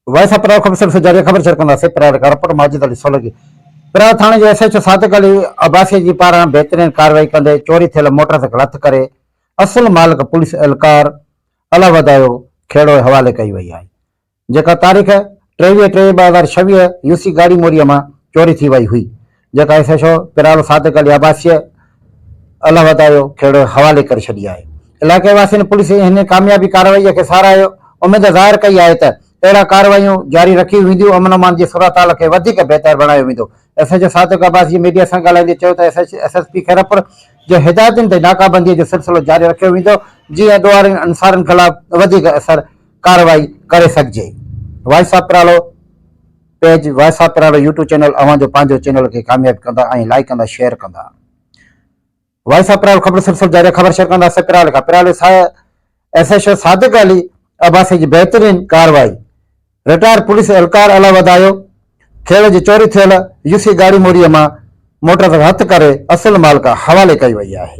वैसा प्राव खबर से जारी खबर शेयर कंदासीं प्राव रिपोर्ट माजिद अली सोलगी प्राव थाणे जे एसएचओ सादिक अली अब्बासी जी पारां बहितरीन कार्रवाई कंदे चोरी थियल मोटरसाइकिल हथ करे असुल मालिक पुलिस एहलकार अला वधायो खेड़ो हवाले कई वई आहे, जेका तारीख़ 23/3/2026 यूसी गाड़ी मोरीअ मां चोरी थी वई हुई, जेका एसएचओ पिरालो सादिक अली अब्बासी अला वधायो खेड़ो हवाले करे छॾी आहे। इलाइक़े वासियुनि पुलिस हिन कामयाबी कार्रवाईअ खे साराहियो, उमेद ज़ाहिर कई आहे त अहिड़ा कार्रवाइयूं जारी रखी वेंदियूं, अमन अमान जी सूरत खे वधीक बहितर बणायो वेंदो। एसएचओ सादिक अब्बासी मीडिया सां ॻाल्हाईंदे चयो त एसएसपी खैरपुर जे हिदायतुनि ते नाकाबंदीअ जो सिलसिलो जारी रखियो वेंदो, जीअं दुआरनि अंसारनि ख़िलाफ़ वधीक असर कार्रवाई करे सघिजे। Voice of Piralo page, voice of Piralo YouTube channel अवां जो पंहिंजो चैनल खे कामयाब कंदा ऐं लाइक कंदा, शेयर कंदा। वॉइस ऑफ पिरालो खबर सिलसिलो जारी खबर शेयर कंदासीं पिराले खां। पिराले एसएचओ सादिक अली अब्बासी जी बहितरीन कार्रवाई, रिटायर पुलिस एहलकार अला वधायो खेड़ जी चोरी थियल यूसी गाड़ी मोरीअ मां मोटरसाइकिल हथ करे असुल मालिक हवाले कई वई आहे।